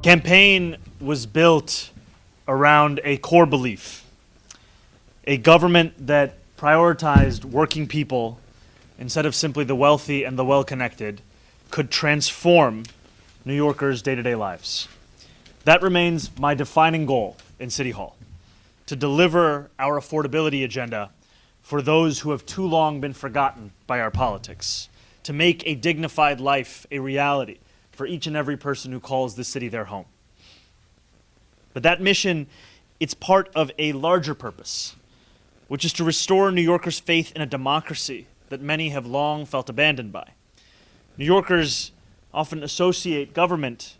Campaign was built around a core belief, a government that prioritized working people instead of simply the wealthy and the well-connected could transform New Yorkers' day-to-day lives. That remains my defining goal in City Hall, to deliver our affordability agenda for those who have too long been forgotten by our politics, to make a dignified life a reality for each and every person who calls this city their home. But that mission, it's part of a larger purpose, which is to restore New Yorkers' faith in a democracy that many have long felt abandoned by. New Yorkers often associate government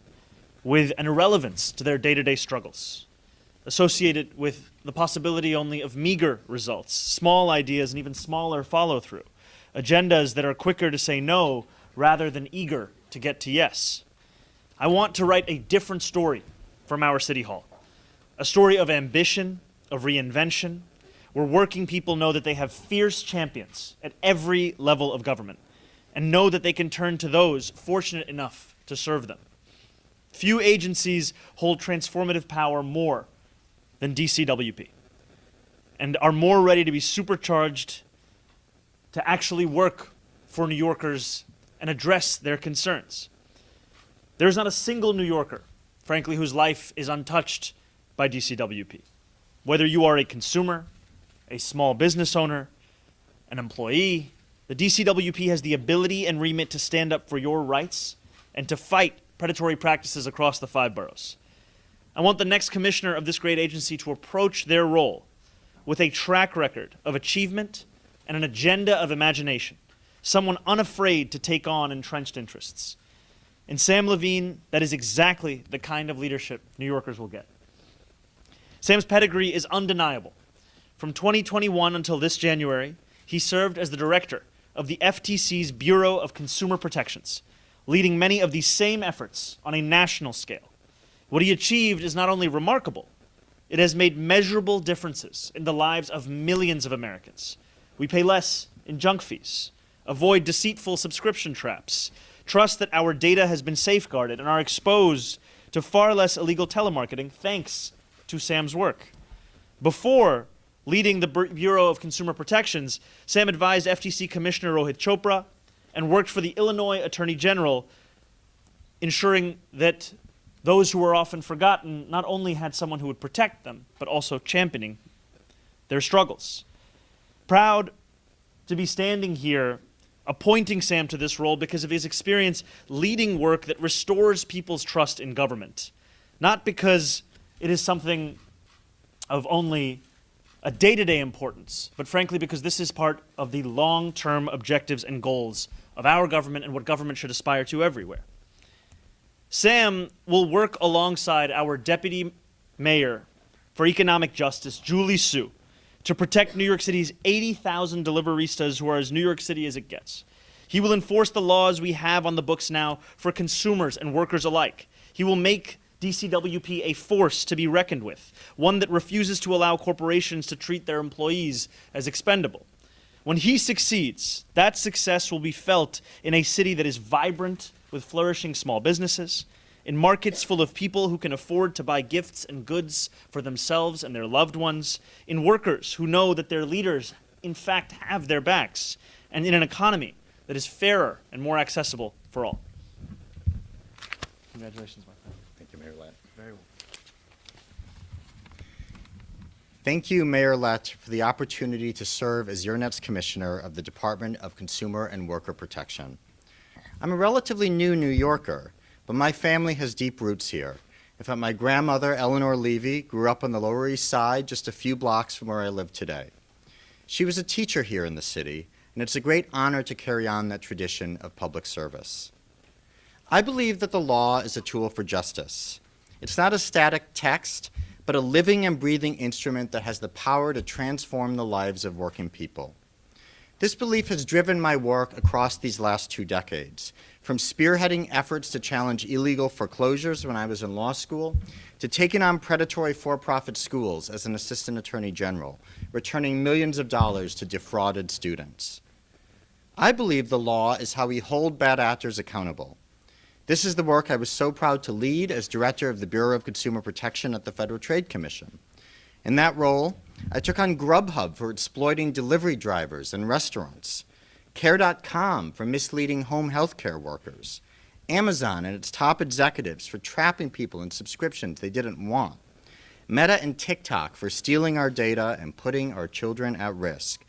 with an irrelevance to their day-to-day struggles, associated with the possibility only of meager results, small ideas, and even smaller follow-through, agendas that are quicker to say no rather than eager to get to yes. I want to write a different story from our City Hall, a story of ambition, of reinvention, where working people know that they have fierce champions at every level of government and know that they can turn to those fortunate enough to serve them. Few agencies hold transformative power more than DCWP and are more ready to be supercharged to actually work for New Yorkers and address their concerns. There's not a single New Yorker, frankly, whose life is untouched by DCWP. Whether you are a consumer, a small business owner, an employee, The DCWP has the ability and remit to stand up for your rights and to fight predatory practices across the 5 boroughs. I want the next commissioner of this great agency to approach their role with a track record of achievement and an agenda of imagination, someone unafraid to take on entrenched interests. In Sam Levine, that is exactly the kind of leadership New Yorkers will get. Sam's pedigree is undeniable. From 2021 until this January, he served as the director of the FTC's Bureau of Consumer Protections, leading many of these same efforts on a national scale. What he achieved is not only remarkable, it has made measurable differences in the lives of millions of Americans. We pay less in junk fees, avoid deceitful subscription traps, trust that our data has been safeguarded, and are exposed to far less illegal telemarketing thanks to Sam's work. Before leading the Bureau of Consumer Protections, Sam advised FTC Commissioner Rohit Chopra and worked for the Illinois Attorney General, ensuring that those who were often forgotten not only had someone who would protect them, but also championing their struggles. Proud to be standing here appointing Sam to this role because of his experience leading work that restores people's trust in government, not because it is something of only a day-to-day importance, but frankly because this is part of the long-term objectives and goals of our government and what government should aspire to everywhere. Sam will work alongside our Deputy Mayor for Economic Justice, Julie Su, to protect New York City's 80,000 deliveristas who are as New York City as it gets. He will enforce the laws we have on the books now for consumers and workers alike. He will make DCWP a force to be reckoned with, one that refuses to allow corporations to treat their employees as expendable. When he succeeds, that success will be felt in a city that is vibrant with flourishing small businesses, in markets full of people who can afford to buy gifts and goods for themselves and their loved ones, in workers who know that their leaders, in fact, have their backs, and in an economy that is fairer and more accessible for all. Congratulations, my friend. Thank you, Mayor-elect. Very well. Thank you, Mayor-elect, for the opportunity to serve as your next commissioner of the Department of Consumer and Worker Protection. I'm a relatively new New Yorker, but my family has deep roots here. In fact, my grandmother, Eleanor Levy, grew up on the Lower East Side, just a few blocks from where I live today. She was a teacher here in the city, and it's a great honor to carry on that tradition of public service. I believe that the law is a tool for justice. It's not a static text, but a living and breathing instrument that has the power to transform the lives of working people. This belief has driven my work across these last 2 decades, from spearheading efforts to challenge illegal foreclosures when I was in law school, to taking on predatory for-profit schools as an assistant attorney general, returning millions of dollars to defrauded students. I believe the law is how we hold bad actors accountable. This is the work I was so proud to lead as director of the Bureau of Consumer Protection at the Federal Trade Commission. In that role, I took on Grubhub for exploiting delivery drivers and restaurants, Care.com for misleading home health care workers, Amazon and its top executives for trapping people in subscriptions they didn't want, Meta and TikTok for stealing our data and putting our children at risk.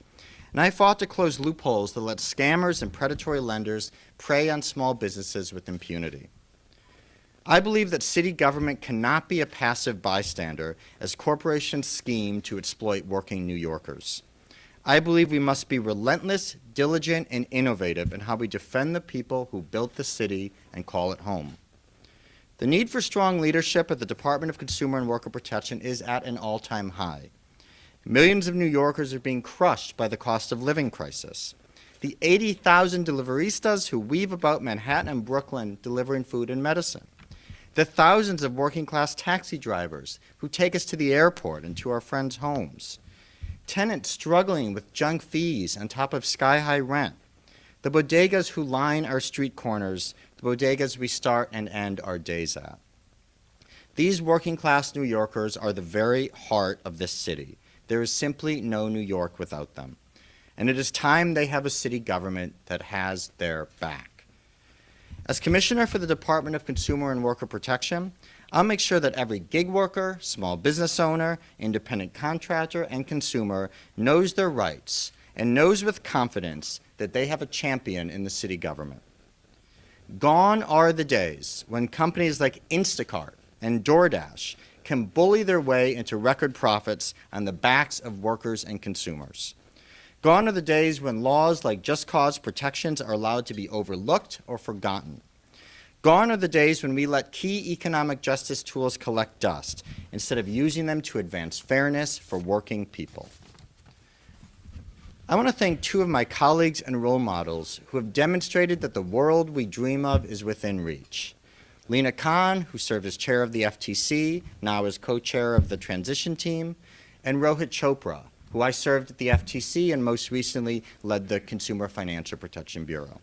And I fought to close loopholes that let scammers and predatory lenders prey on small businesses with impunity. I believe that city government cannot be a passive bystander as corporations scheme to exploit working New Yorkers. I believe we must be relentless, diligent, and innovative in how we defend the people who built the city and call it home. The need for strong leadership at the Department of Consumer and Worker Protection is at an all-time high. Millions of New Yorkers are being crushed by the cost of living crisis. The 80,000 deliveristas who weave about Manhattan and Brooklyn delivering food and medicine. The thousands of working-class taxi drivers who take us to the airport and to our friends' homes. Tenants struggling with junk fees on top of sky-high rent. The bodegas who line our street corners, the bodegas we start and end our days at. These working-class New Yorkers are the very heart of this city. There is simply no New York without them. And it is time they have a city government that has their back. As Commissioner for the Department of Consumer and Worker Protection, I'll make sure that every gig worker, small business owner, independent contractor, and consumer knows their rights and knows with confidence that they have a champion in the city government. Gone are the days when companies like Instacart and DoorDash can bully their way into record profits on the backs of workers and consumers. Gone are the days when laws like just cause protections are allowed to be overlooked or forgotten. Gone are the days when we let key economic justice tools collect dust instead of using them to advance fairness for working people. I want to thank two of my colleagues and role models who have demonstrated that the world we dream of is within reach. Lena Khan, who served as chair of the FTC, now as co-chair of the transition team, and Rohit Chopra, who I served at the FTC and most recently led the Consumer Financial Protection Bureau.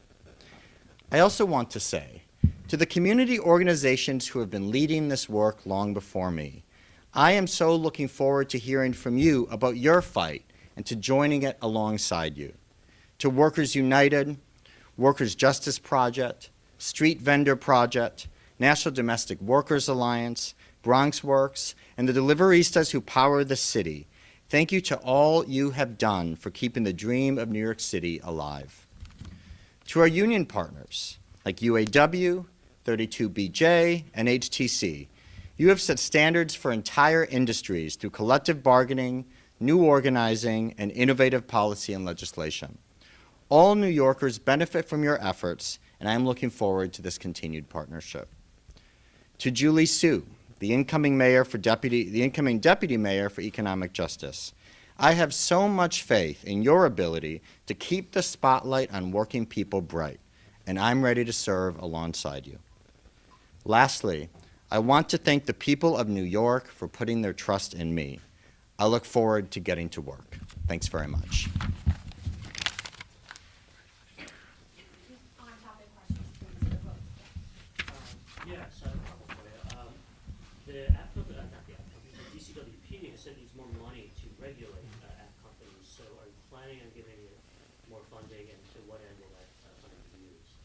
I also want to say, to the community organizations who have been leading this work long before me, I am so looking forward to hearing from you about your fight and to joining it alongside you. To Workers United, Workers Justice Project, Street Vendor Project, National Domestic Workers Alliance, Bronx Works, and the deliveristas who power the city, thank you to all you have done for keeping the dream of New York City alive. To our union partners, like UAW, 32BJ, and HTC, you have set standards for entire industries through collective bargaining, new organizing, and innovative policy and legislation. All New Yorkers benefit from your efforts, and I am looking forward to this continued partnership. To Julie Su, the incoming deputy mayor for economic justice, I have so much faith in your ability to keep the spotlight on working people bright, and I'm ready to serve alongside you. Lastly, I want to thank the people of New York for putting their trust in me. I look forward to getting to work. Thanks very much. Yes, I have a couple for you. The DCWP has said needs more money to regulate app companies. So are you planning on giving it more funding, and to what end will that funding be used?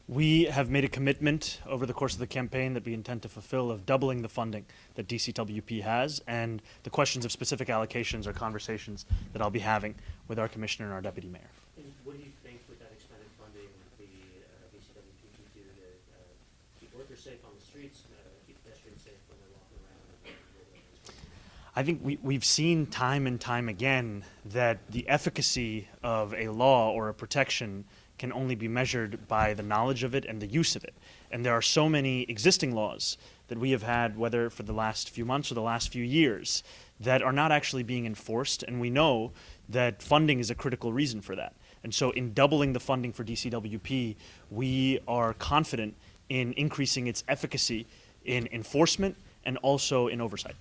We have made a commitment over the course of the campaign that we intend to fulfill of doubling the funding that DCWP has, and the questions of specific allocations are conversations that I'll be having with our commissioner and our deputy mayor. And what do you think with that expanded funding the DCWP can do to keep workers safe on the streets, keep pedestrians safe when they're walking around? I think we've seen time and time again that the efficacy of a law or a protection can only be measured by the knowledge of it and the use of it. And there are so many existing laws that we have had, whether for the last few months or the last few years, that are not actually being enforced, and we know that funding is a critical reason for that. And so in doubling the funding for DCWP, we are confident in increasing its efficacy in enforcement and also in oversight.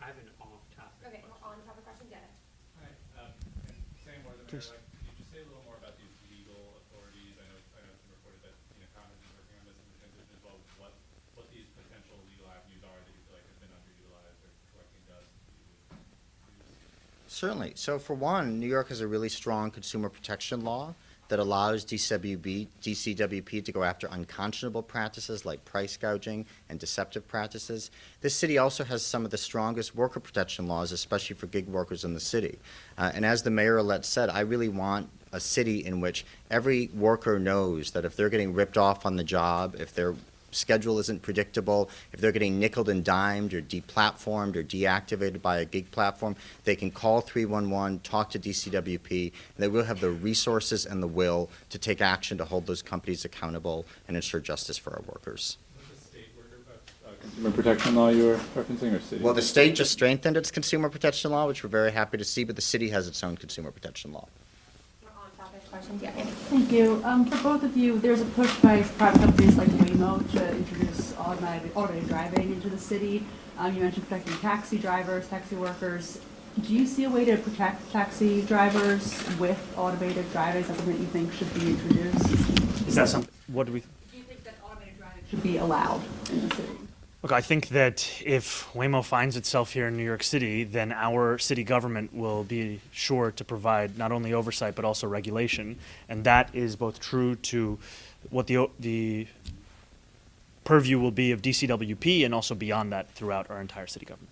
I have an off-topic. Okay, on-topic question, Dennis. Hi, and same more than Please. Mayor, could you just say a little more about these legal authorities? I know it's been reported that Congress is working on this in the transition as well. What these potential legal avenues are that you feel like have been underutilized or collecting dust? Certainly. So for one, New York has a really strong consumer protection law that allows DCWP to go after unconscionable practices like price gouging and deceptive practices. This city also has some of the strongest worker protection laws, especially for gig workers in the city. And as the mayor-elect said, I really want a city in which every worker knows that if they're getting ripped off on the job, if their schedule isn't predictable, if they're getting nickeled and dimed or deplatformed or deactivated by a gig platform, they can call 311, talk to DCWP, and they will have the resources and the will to take action to hold those companies accountable and ensure justice for our workers. Was the state worker consumer protection law you were referencing, or city? Well, the state just strengthened its consumer protection law, which we're very happy to see, but the city has its own consumer protection law. On-topic questions, yeah, Amy. Thank you. For both of you, there's a push by private companies like Waymo to introduce automated driving into the city. You mentioned protecting taxi drivers, taxi workers. Do you see a way to protect taxi drivers with automated driving? Is that something that you think should be introduced? Is that something, what do we? Do you think that automated driving should be allowed in the city? Look, I think that if Waymo finds itself here in New York City, then our city government will be sure to provide not only oversight but also regulation, and that is both true to what the purview will be of DCWP and also beyond that throughout our entire city government.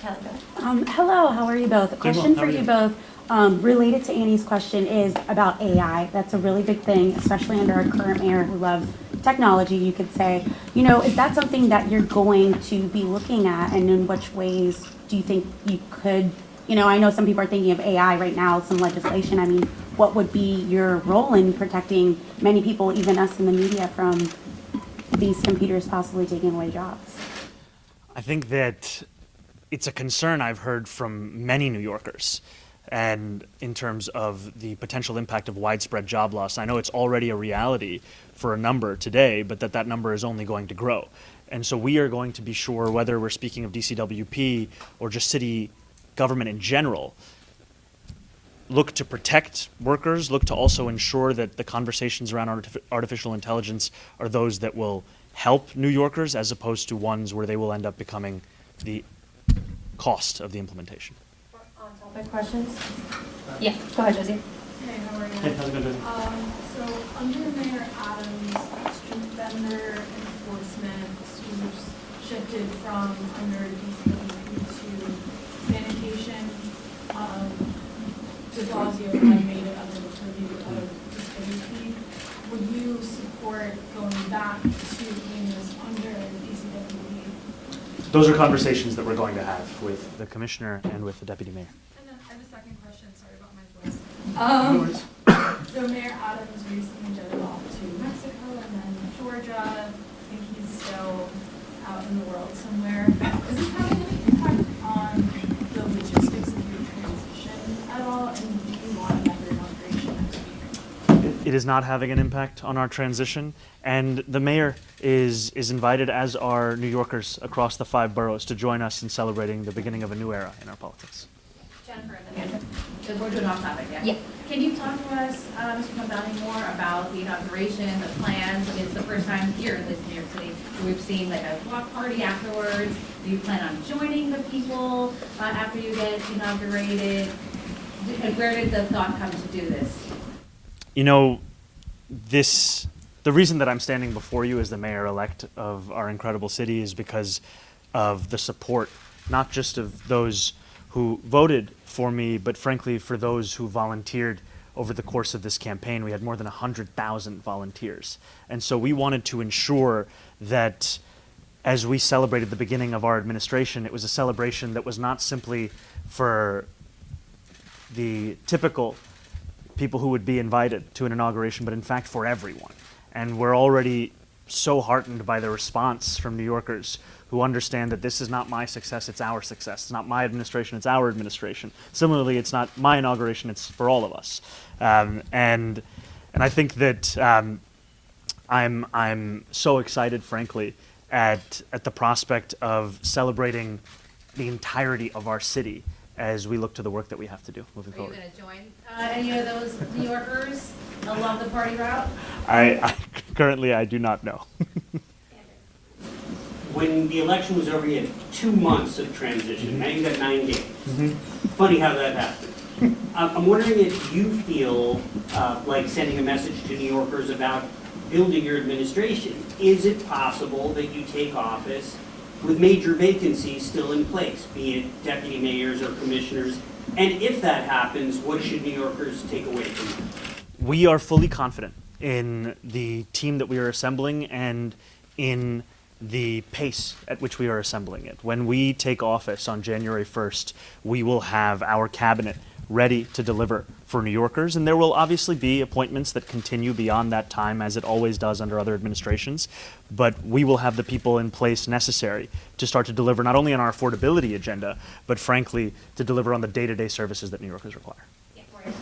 Kelly, go ahead. Hello, how are you both? A Doing well, question how for are you you? both, related to Annie's question, is about AI. That's a really big thing, especially under our current mayor who loves technology, you could say. You know, is that something that you're going to be looking at, and in which ways do you think you could, you know, I know some people are thinking of AI right now, some legislation. I mean, what would be your role in protecting many people, even us in the media, from these computers possibly taking away jobs? I think that it's a concern I've heard from many New Yorkers, and in terms of the potential impact of widespread job loss. I know it's already a reality for a number today, but that number is only going to grow. And so we are going to be sure, whether we're speaking of DCWP or just city government in general, look to protect workers, look to also ensure that the conversations around artificial intelligence are those that will help New Yorkers, as opposed to ones where they will end up becoming the cost of the implementation. For on-topic questions? Yeah, go ahead, Josie. Hey, how are you? Hey, how's it going? So under Mayor Adams, street vendor enforcement was shifted from under DCWP to sanitation. De Blasio had made it under the purview of DCWP. Would you support going back to doing this under DCWP? Those are conversations that we're going to have with the commissioner and with the deputy mayor. And then I have a second question, sorry about my voice. So Mayor Adams recently jetted off to Mexico and then Georgia. I think he's still out in the world somewhere. Is this having any impact on the logistics of your transition at all? And do you want another inauguration next week? It is not having an impact on our transition, and the mayor is invited, as are New Yorkers across the 5 boroughs, to join us in celebrating the beginning of a new era in our politics. Jennifer and then Andrew. Because we're doing off topic, yeah? Yeah. Can you talk to us, Mr. Mamdani, more about the inauguration, the plans? I mean, it's the first time here, at least in New York City, where we've seen like a block party afterwards. Do you plan on joining the people after you get inaugurated? And where did the thought come to do this? You know, the reason that I'm standing before you as the mayor-elect of our incredible city is because of the support, not just of those who voted for me, but frankly for those who volunteered over the course of this campaign. We had more than 100,000 volunteers. And so we wanted to ensure that as we celebrated the beginning of our administration, it was a celebration that was not simply for the typical people who would be invited to an inauguration, but in fact for everyone. And we're already so heartened by the response from New Yorkers who understand that this is not my success, it's our success. It's not my administration, it's our administration. Similarly, it's not my inauguration, it's for all of us. And I think that I'm so excited, frankly, at the prospect of celebrating the entirety of our city as we look to the work that we have to do moving Are you forward. going to join any of those New Yorkers along the party route? I currently I do not know. When the election was over, you had 2 months of transition. Now you've got 9 days. Funny how that happened. I'm wondering if you feel like sending a message to New Yorkers about building your administration. Is it possible that you take office with major vacancies still in place, be it deputy mayors or commissioners? And if that happens, what should New Yorkers take away from that? We are fully confident in the team that we are assembling and in the pace at which we are assembling it. When we take office on January 1st, we will have our cabinet ready to deliver for New Yorkers, and there will obviously be appointments that continue beyond that time, as it always does under other administrations, but we will have the people in place necessary to start to deliver not only on our affordability agenda, but frankly, to deliver on the day-to-day services that New Yorkers require. Yeah, Gloria.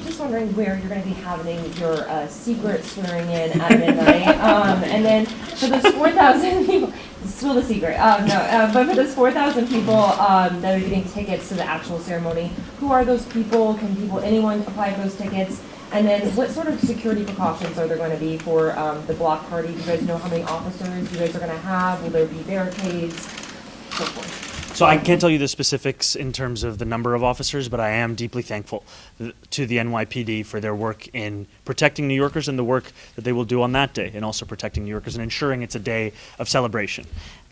Just wondering where you're going to be having your secret swearing in at midnight. And then for those 4,000 people, spill the secret. But for those 4,000 people that are getting tickets to the actual ceremony, who are those people? Can anyone apply for those tickets? And then what sort of security precautions are there going to be for the block party? Do you guys know how many officers you guys are going to have? Will there be barricades? So forth. So I can't tell you the specifics in terms of the number of officers, but I am deeply thankful to the NYPD for their work in protecting New Yorkers and the work that they will do on that day, and also protecting New Yorkers and ensuring it's a day of celebration.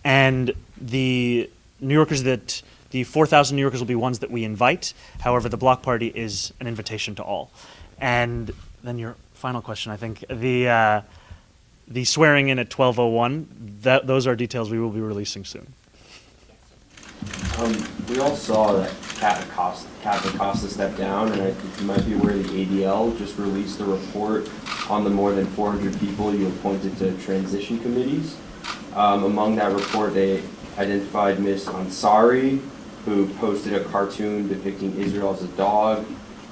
And the New Yorkers that the 4,000 New Yorkers will be ones that we invite. However, the block party is an invitation to all. And then your final question, I think, the swearing in at 12:01. Those are details we will be releasing soon. We all saw that Kat Acosta stepped down, and I think you might be aware the ADL just released a report on the more than 400 people you appointed to transition committees. Among that report, they identified Ms. Ansari, who posted a cartoon depicting Israel as a dog.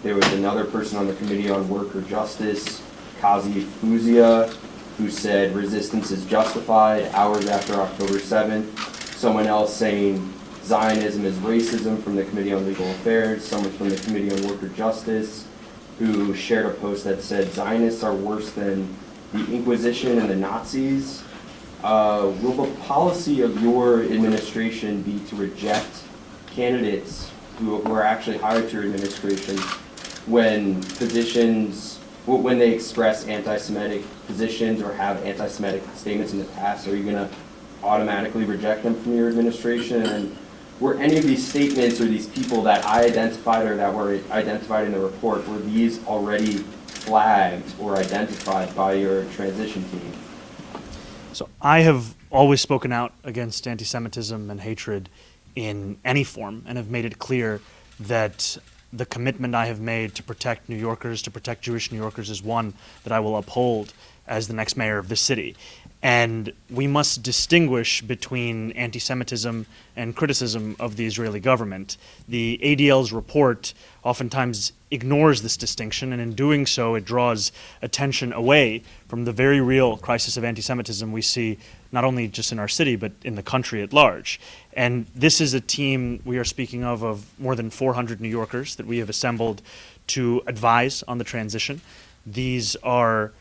There was another person on the Committee on Worker Justice, Kazi Fuzia, who said resistance is justified hours after October 7th. Someone else saying Zionism is racism from the Committee on Legal Affairs. Someone from the Committee on Worker Justice who shared a post that said Zionists are worse than the Inquisition and the Nazis. Will the policy of your administration be to reject candidates who are actually hired to your administration when they express anti-Semitic positions or have anti-Semitic statements in the past? Are you going to automatically reject them from your administration? And were any of these statements or these people that I identified or that were identified in the report, were these already flagged or identified by your transition team? So I have always spoken out against anti-Semitism and hatred in any form and have made it clear that the commitment I have made to protect New Yorkers, to protect Jewish New Yorkers, is one that I will uphold as the next mayor of this city. And we must distinguish between anti-Semitism and criticism of the Israeli government. The ADL's report oftentimes ignores this distinction, and in doing so, it draws attention away from the very real crisis of anti-Semitism we see not only just in our city, but in the country at large. And this is a team we are speaking of more than 400 New Yorkers that we have assembled to advise on the transition. These are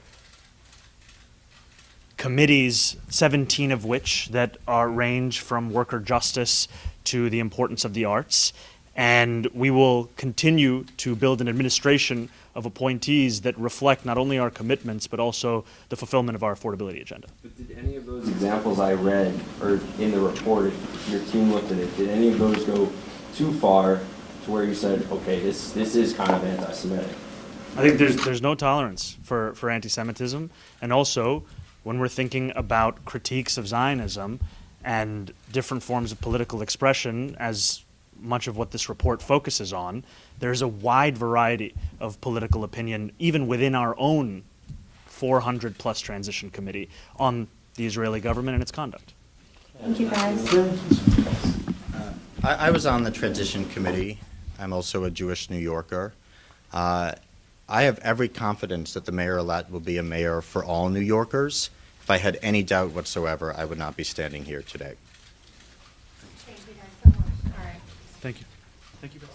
committees, 17 of which that range from worker justice to the importance of the arts. And we will continue to build an administration of appointees that reflect not only our commitments, but also the fulfillment of our affordability agenda. But did any of those examples I read, or in the report, if your team looked at it, did any of those go too far to where you said, okay, this is kind of anti-Semitic? I think there's no tolerance for anti-Semitism, and also when we're thinking about critiques of Zionism and different forms of political expression, as much of what this report focuses on, there's a wide variety of political opinion, even within our own 400-plus transition committee, on the Israeli government and its conduct. Thank you, guys. I was on the transition committee. I'm also a Jewish New Yorker. I have every confidence that the mayor-elect will be a mayor for all New Yorkers. If I had any doubt whatsoever, I would not be standing here today. Thank you guys so much. All right. Thank you. Thank you, guys.